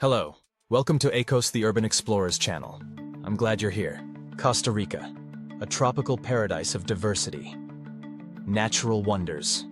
Hello, welcome to ACOS the Urban Explorers channel. I'm glad you're here. Costa Rica, a tropical paradise of diversity. Natural wonders.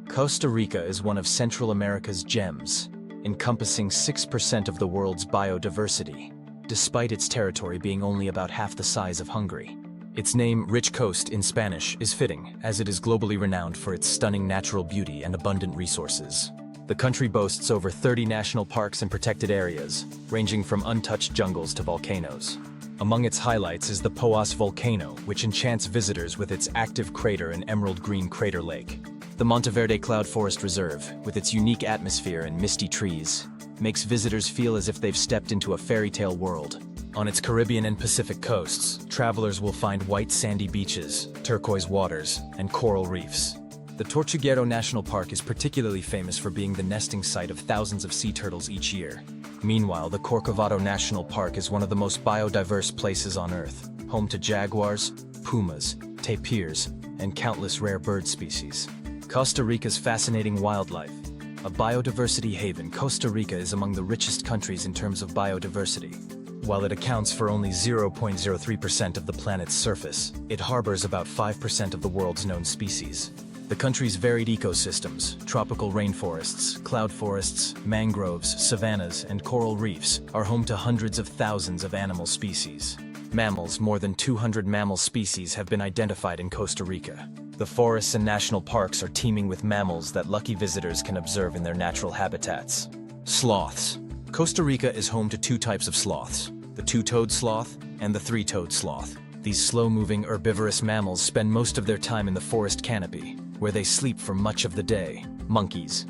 Costa Rica is one of Central America's gems, encompassing 6% of the world's biodiversity, despite its territory being only about half the size of Hungary. Its name, Rich Coast in Spanish, is fitting, as it is globally renowned for its stunning natural beauty and abundant resources. The country boasts over 30 national parks and protected areas, ranging from untouched jungles to volcanoes. Among its highlights is the Poás volcano, which enchants visitors with its active crater and emerald green crater lake. The Monteverde Cloud Forest Reserve, with its unique atmosphere and misty trees, makes visitors feel as if they've stepped into a fairy tale world. On its Caribbean and Pacific coasts, travelers will find white sandy beaches, turquoise waters, and coral reefs. The Tortuguero National Park is particularly famous for being the nesting site of thousands of sea turtles each year. Meanwhile, the Corcovado National Park is one of the most biodiverse places on Earth, home to jaguars, pumas, tapirs, and countless rare bird species. Costa Rica's fascinating wildlife. A biodiversity haven, Costa Rica is among the richest countries in terms of biodiversity. While it accounts for only 0.03% of the planet's surface, it harbors about 5% of the world's known species. The country's varied ecosystems, tropical rainforests, cloud forests, mangroves, savannas, and coral reefs are home to hundreds of thousands of animal species. Mammals, more than 200 mammal species have been identified in Costa Rica. The forests and national parks are teeming with mammals that lucky visitors can observe in their natural habitats. Sloths. Costa Rica is home to two types of sloths, the two-toed sloth and the three-toed sloth. These slow-moving herbivorous mammals spend most of their time in the forest canopy, where they sleep for much of the day. Monkeys.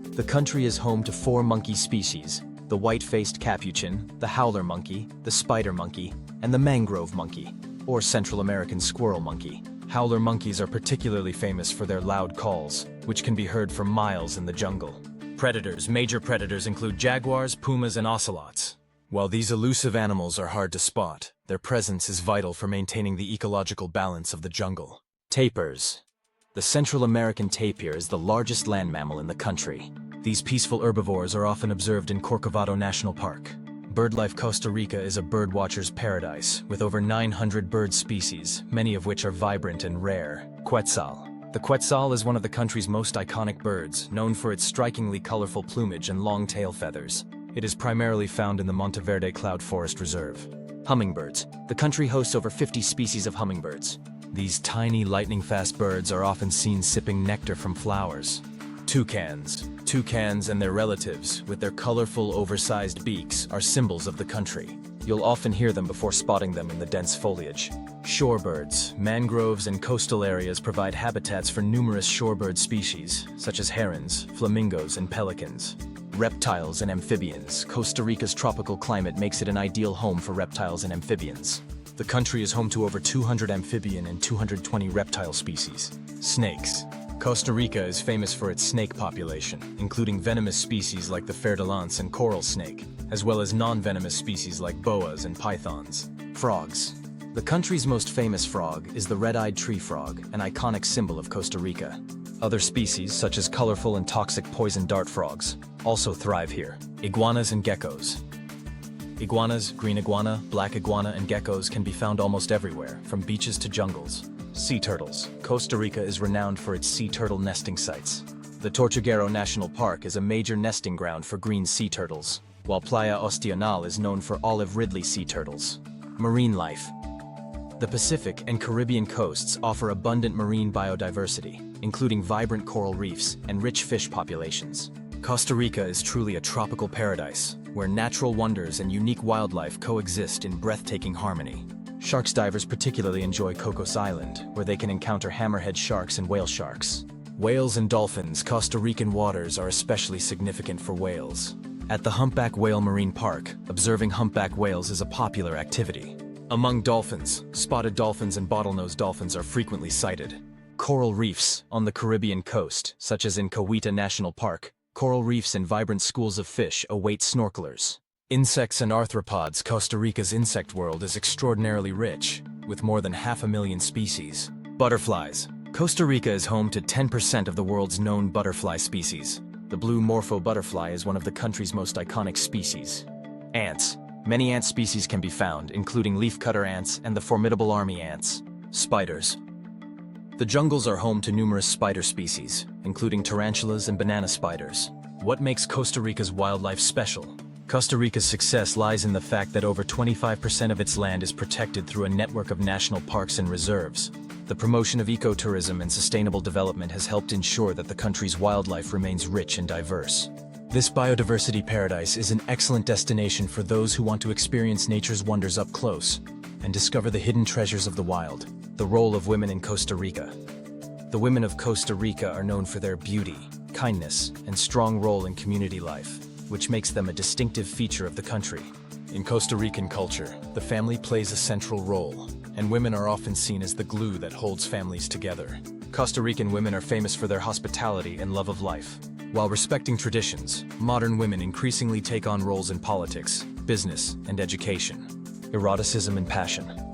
The country is home to 4 monkey species: the white-faced capuchin, the howler monkey, the spider monkey, and the mangrove monkey, or Central American squirrel monkey. Howler monkeys are particularly famous for their loud calls, which can be heard for miles in the jungle. Predators. Major predators include jaguars, pumas, and ocelots. While these elusive animals are hard to spot, their presence is vital for maintaining the ecological balance of the jungle. Tapirs. The Central American tapir is the largest land mammal in the country. These peaceful herbivores are often observed in Corcovado National Park. BirdLife Costa Rica is a birdwatcher's paradise, with over 900 bird species, many of which are vibrant and rare. Quetzal. The quetzal is one of the country's most iconic birds, known for its strikingly colorful plumage and long tail feathers. It is primarily found in the Monteverde Cloud Forest Reserve. Hummingbirds. The country hosts over 50 species of hummingbirds. These tiny, lightning-fast birds are often seen sipping nectar from flowers. Toucans. Toucans and their relatives, with their colorful, oversized beaks, are symbols of the country. You'll often hear them before spotting them in the dense foliage. Shorebirds. Mangroves and coastal areas provide habitats for numerous shorebird species, such as herons, flamingos, and pelicans. Reptiles and amphibians. Costa Rica's tropical climate makes it an ideal home for reptiles and amphibians. The country is home to over 200 amphibian and 220 reptile species. Snakes. Costa Rica is famous for its snake population, including venomous species like the fer-de-lance and coral snake, as well as non-venomous species like boas and pythons. Frogs. The country's most famous frog is the red-eyed tree frog, an iconic symbol of Costa Rica. Other species, such as colorful and toxic poison dart frogs, also thrive here. Iguanas and geckos. Iguanas, green iguana, black iguana, and geckos can be found almost everywhere, from beaches to jungles. Sea turtles. Costa Rica is renowned for its sea turtle nesting sites. The Tortuguero National Park is a major nesting ground for green sea turtles, while Playa Ostional is known for olive ridley sea turtles. Marine life. The Pacific and Caribbean coasts offer abundant marine biodiversity, including vibrant coral reefs and rich fish populations. Costa Rica is truly a tropical paradise, where natural wonders and unique wildlife coexist in breathtaking harmony. Sharks divers particularly enjoy Cocos Island, where they can encounter hammerhead sharks and whale sharks. Whales and dolphins. Costa Rican waters are especially significant for whales. At the Humpback Whale Marine Park, observing humpback whales is a popular activity. Among dolphins, spotted dolphins and bottlenose dolphins are frequently sighted. Coral reefs. On the Caribbean coast, such as in Cahuita National Park, coral reefs and vibrant schools of fish await snorkelers. Insects and arthropods. Costa Rica's insect world is extraordinarily rich, with more than 500,000 species. Butterflies. Costa Rica is home to 10% of the world's known butterfly species. The blue morpho butterfly is one of the country's most iconic species. Ants. Many ant species can be found, including leafcutter ants and the formidable army ants. Spiders. The jungles are home to numerous spider species, including tarantulas and banana spiders. What makes Costa Rica's wildlife special? Costa Rica's success lies in the fact that over 25% of its land is protected through a network of national parks and reserves. The promotion of ecotourism and sustainable development has helped ensure that the country's wildlife remains rich and diverse. This biodiversity paradise is an excellent destination for those who want to experience nature's wonders up close and discover the hidden treasures of the wild. The role of women in Costa Rica. The women of Costa Rica are known for their beauty, kindness, and strong role in community life, which makes them a distinctive feature of the country. In Costa Rican culture, the family plays a central role, and women are often seen as the glue that holds families together. Costa Rican women are famous for their hospitality and love of life. While respecting traditions, modern women increasingly take on roles in politics, business, and education. Eroticism and passion.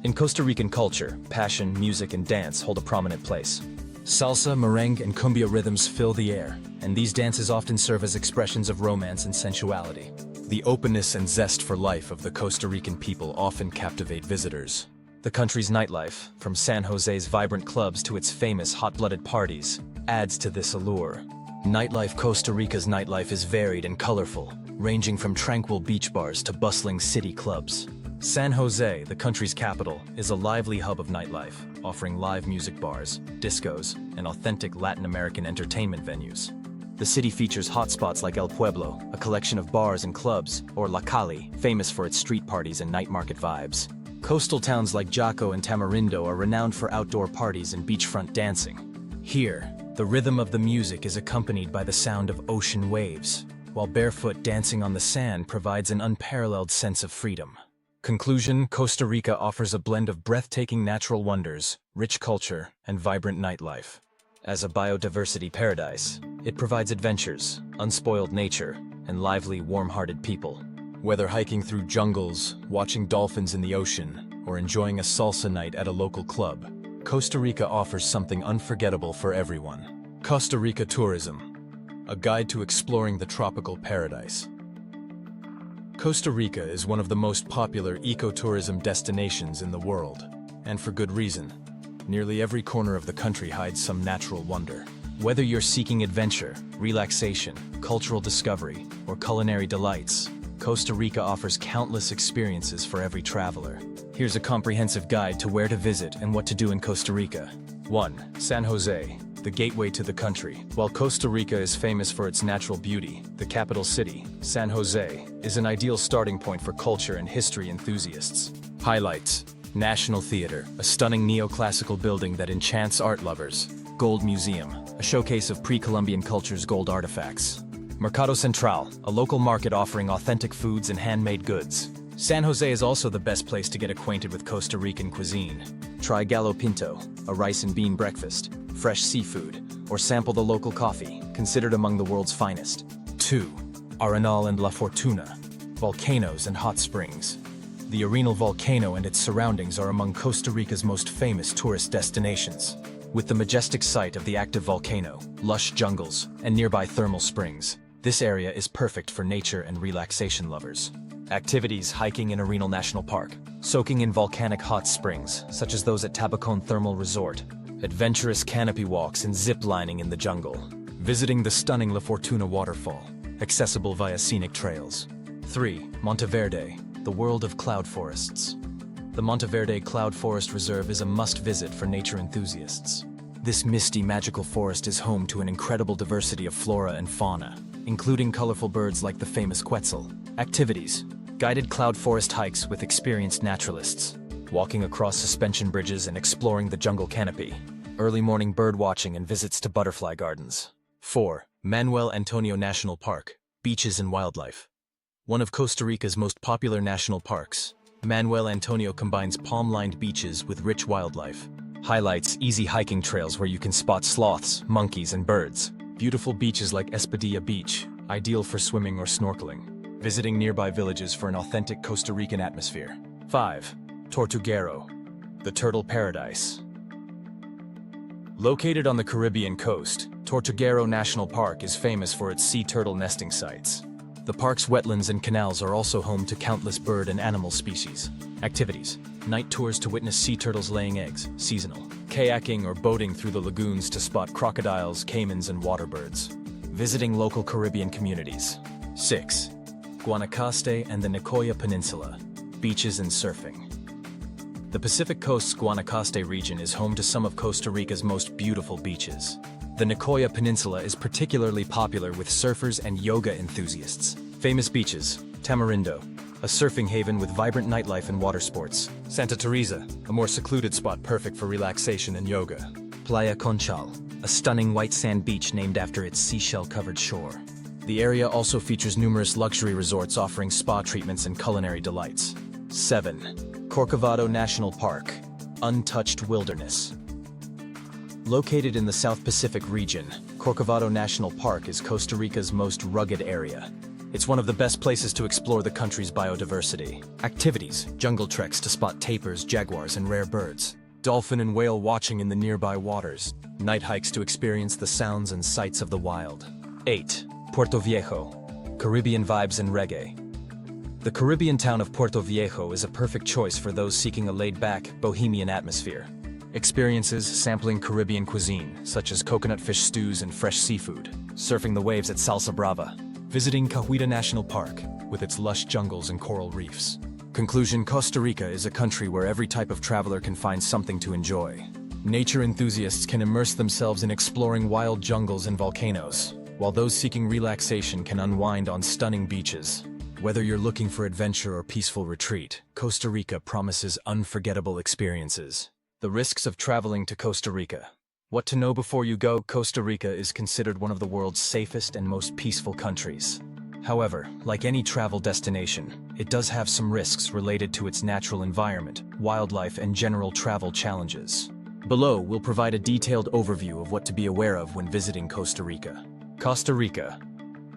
In Costa Rican culture, passion, music, and dance hold a prominent place. Salsa, merengue, and cumbia rhythms fill the air, and these dances often serve as expressions of romance and sensuality. The openness and zest for life of the Costa Rican people often captivate visitors. The country's nightlife, from San José's vibrant clubs to its famous hot-blooded parties, adds to this allure. Costa Rica's nightlife is varied and colorful, ranging from tranquil beach bars to bustling city clubs. San José, the country's capital, is a lively hub of nightlife, offering live music bars, discos, and authentic Latin American entertainment venues. The city features hotspots like El Pueblo, a collection of bars and clubs, or La Cali, famous for its street parties and night market vibes. Coastal towns like Jaco and Tamarindo are renowned for outdoor parties and beachfront dancing. Here, the rhythm of the music is accompanied by the sound of ocean waves, while barefoot dancing on the sand provides an unparalleled sense of freedom. Conclusion: Costa Rica offers a blend of breathtaking natural wonders, rich culture, and vibrant nightlife. As a biodiversity paradise, it provides adventures, unspoiled nature, and lively, warm-hearted people. Whether hiking through jungles, watching dolphins in the ocean, or enjoying a salsa night at a local club, Costa Rica offers something unforgettable for everyone. Costa Rica Tourism, a guide to exploring the tropical paradise. Costa Rica is one of the most popular ecotourism destinations in the world, and for good reason. Nearly every corner of the country hides some natural wonder. Whether you're seeking adventure, relaxation, cultural discovery, or culinary delights, Costa Rica offers countless experiences for every traveler. Here's a comprehensive guide to where to visit and what to do in Costa Rica. 1. San José, the gateway to the country. While Costa Rica is famous for its natural beauty, the capital city, San José, is an ideal starting point for culture and history enthusiasts. Highlights: National Theater, a stunning neoclassical building that enchants art lovers. Gold Museum, a showcase of pre-Columbian culture's gold artifacts. Mercado Central, a local market offering authentic foods and handmade goods. San José is also the best place to get acquainted with Costa Rican cuisine. Try gallo pinto, a rice and bean breakfast, fresh seafood, or sample the local coffee, considered among the world's finest. 2. Arenal and La Fortuna, volcanoes and hot springs. The Arenal volcano and its surroundings are among Costa Rica's most famous tourist destinations. With the majestic sight of the active volcano, lush jungles, and nearby thermal springs, this area is perfect for nature and relaxation lovers. Activities: hiking in Arenal National Park, soaking in volcanic hot springs, such as those at Tabacon Thermal Resort, adventurous canopy walks and zip lining in the jungle, visiting the stunning La Fortuna waterfall, accessible via scenic trails. 3. Monteverde, the world of cloud forests. The Monteverde Cloud Forest Reserve is a must-visit for nature enthusiasts. This misty, magical forest is home to an incredible diversity of flora and fauna, including colorful birds like the famous quetzal. Activities: guided cloud forest hikes with experienced naturalists, walking across suspension bridges and exploring the jungle canopy, early morning bird watching and visits to butterfly gardens. 4. Manuel Antonio National Park, beaches and wildlife. One of Costa Rica's most popular national parks, Manuel Antonio combines palm-lined beaches with rich wildlife. Highlights: easy hiking trails where you can spot sloths, monkeys, and birds. Beautiful beaches like Espadilla Beach, ideal for swimming or snorkeling. Visiting nearby villages for an authentic Costa Rican atmosphere. 5. Tortuguero, the turtle paradise. Located on the Caribbean coast, Tortuguero National Park is famous for its sea turtle nesting sites. The park's wetlands and canals are also home to countless bird and animal species. Activities: night tours to witness sea turtles laying eggs, seasonal. Kayaking or boating through the lagoons to spot crocodiles, caimans, and waterbirds. Visiting local Caribbean communities. 6. Guanacaste and the Nicoya Peninsula, beaches and surfing. The Pacific Coast's Guanacaste region is home to some of Costa Rica's most beautiful beaches. The Nicoya Peninsula is particularly popular with surfers and yoga enthusiasts. Famous beaches: Tamarindo, a surfing haven with vibrant nightlife and water sports. Santa Teresa, a more secluded spot perfect for relaxation and yoga. Playa Conchal, a stunning white sand beach named after its seashell-covered shore. The area also features numerous luxury resorts offering spa treatments and culinary delights. 7. Corcovado National Park, untouched wilderness. Located in the South Pacific region, Corcovado National Park is Costa Rica's most rugged area. It's one of the best places to explore the country's biodiversity. Activities: jungle treks to spot tapirs, jaguars, and rare birds. Dolphin and whale watching in the nearby waters. Night hikes to experience the sounds and sights of the wild. 8. Puerto Viejo, Caribbean vibes and reggae. The Caribbean town of Puerto Viejo is a perfect choice for those seeking a laid-back, bohemian atmosphere. Experiences sampling Caribbean cuisine, such as coconut fish stews and fresh seafood. Surfing the waves at Salsa Brava. Visiting Cahuita National Park, with its lush jungles and coral reefs. Conclusion: Costa Rica is a country where every type of traveler can find something to enjoy. Nature enthusiasts can immerse themselves in exploring wild jungles and volcanoes, while those seeking relaxation can unwind on stunning beaches. Whether you're looking for adventure or peaceful retreat, Costa Rica promises unforgettable experiences. The risks of traveling to Costa Rica. What to know before you go: Costa Rica is considered one of the world's safest and most peaceful countries. However, like any travel destination, it does have some risks related to its natural environment, wildlife, and general travel challenges. Below, we'll provide a detailed overview of what to be aware of when visiting Costa Rica. Costa Rica.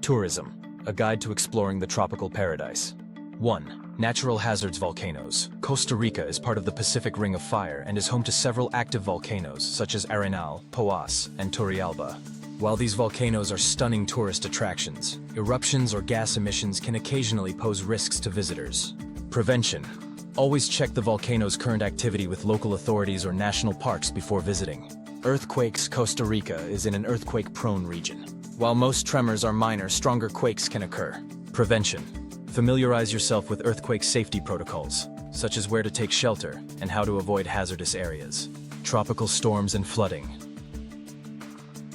Tourism, a guide to exploring the tropical paradise. 1. Natural hazards: volcanoes. Costa Rica is part of the Pacific Ring of Fire and is home to several active volcanoes such as Arenal, Poás, and Turrialba. While these volcanoes are stunning tourist attractions, eruptions or gas emissions can occasionally pose risks to visitors. Prevention. Always check the volcano's current activity with local authorities or national parks before visiting. Earthquakes. Costa Rica is in an earthquake-prone region. While most tremors are minor, stronger quakes can occur. Prevention. Familiarize yourself with earthquake safety protocols, such as where to take shelter and how to avoid hazardous areas. Tropical storms and flooding.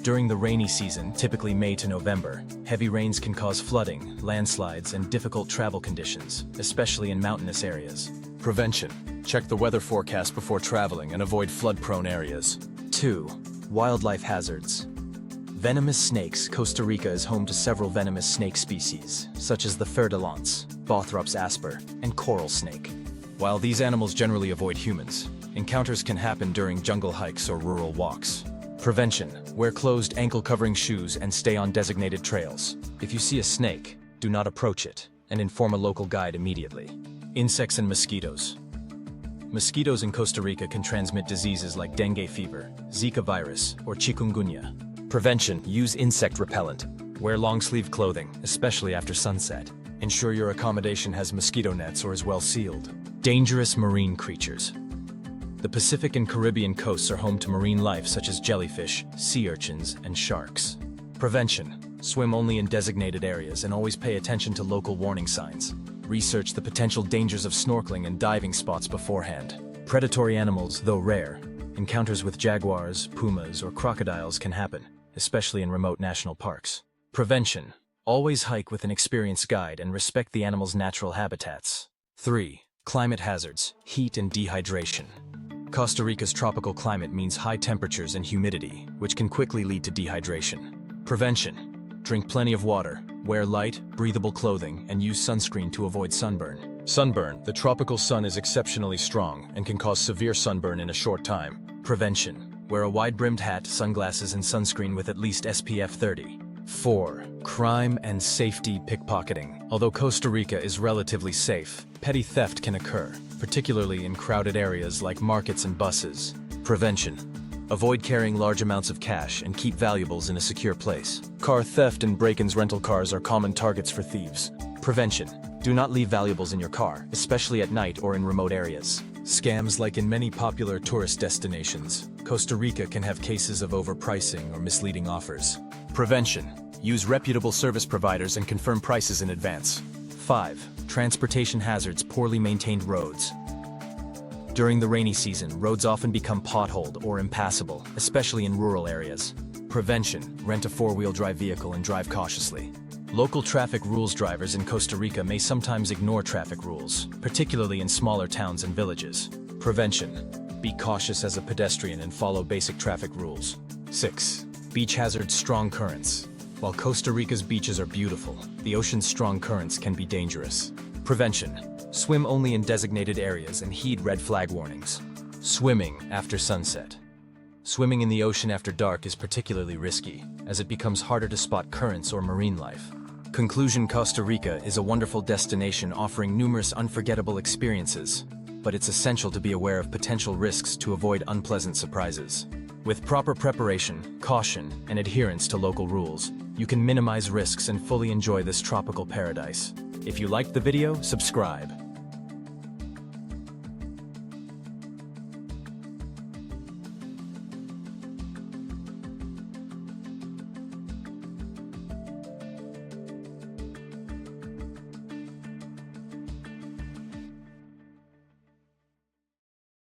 During the rainy season, typically May to November, heavy rains can cause flooding, landslides, and difficult travel conditions, especially in mountainous areas. Prevention. Check the weather forecast before traveling and avoid flood-prone areas. 2. Wildlife hazards. Venomous snakes. Costa Rica is home to several venomous snake species, such as the fer-de-lance, Bothrops asper, and coral snake. While these animals generally avoid humans, encounters can happen during jungle hikes or rural walks. Prevention. Wear closed ankle-covering shoes and stay on designated trails. If you see a snake, do not approach it, and inform a local guide immediately. Insects and mosquitoes. Mosquitoes in Costa Rica can transmit diseases like dengue fever, Zika virus, or chikungunya. Prevention. Use insect repellent. Wear long-sleeve clothing, especially after sunset. Ensure your accommodation has mosquito nets or is well sealed. Dangerous marine creatures. The Pacific and Caribbean coasts are home to marine life such as jellyfish, sea urchins, and sharks. Prevention. Swim only in designated areas and always pay attention to local warning signs. Research the potential dangers of snorkeling and diving spots beforehand. Predatory animals, though rare, encounters with jaguars, pumas, or crocodiles can happen, especially in remote national parks. Prevention. Always hike with an experienced guide and respect the animal's natural habitats. 3. Climate hazards, heat and dehydration. Costa Rica's tropical climate means high temperatures and humidity, which can quickly lead to dehydration. Prevention. Drink plenty of water, wear light, breathable clothing, and use sunscreen to avoid sunburn. Sunburn. The tropical sun is exceptionally strong and can cause severe sunburn in a short time. Prevention. Wear a wide-brimmed hat, sunglasses, and sunscreen with at least SPF 30. 4. Crime and safety pickpocketing. Although Costa Rica is relatively safe, petty theft can occur, particularly in crowded areas like markets and buses. Prevention. Avoid carrying large amounts of cash and keep valuables in a secure place. Car theft and break-ins. Rental cars are common targets for thieves. Prevention. Do not leave valuables in your car, especially at night or in remote areas. Scams. Like in many popular tourist destinations, Costa Rica can have cases of overpricing or misleading offers. Prevention. Use reputable service providers and confirm prices in advance. 5. Transportation hazards. Poorly maintained roads. During the rainy season, roads often become potholed or impassable, especially in rural areas. Prevention. Rent a four-wheel drive vehicle and drive cautiously. Local traffic rules. Drivers in Costa Rica may sometimes ignore traffic rules, particularly in smaller towns and villages. Prevention. Be cautious as a pedestrian and follow basic traffic rules. 6. Beach hazards. Strong currents. While Costa Rica's beaches are beautiful, the ocean's strong currents can be dangerous. Prevention. Swim only in designated areas and heed red flag warnings. Swimming after sunset. Swimming in the ocean after dark is particularly risky, as it becomes harder to spot currents or marine life. Conclusion. Costa Rica is a wonderful destination offering numerous unforgettable experiences, but it's essential to be aware of potential risks to avoid unpleasant surprises. With proper preparation, caution, and adherence to local rules, you can minimize risks and fully enjoy this tropical paradise. If you liked the video, subscribe.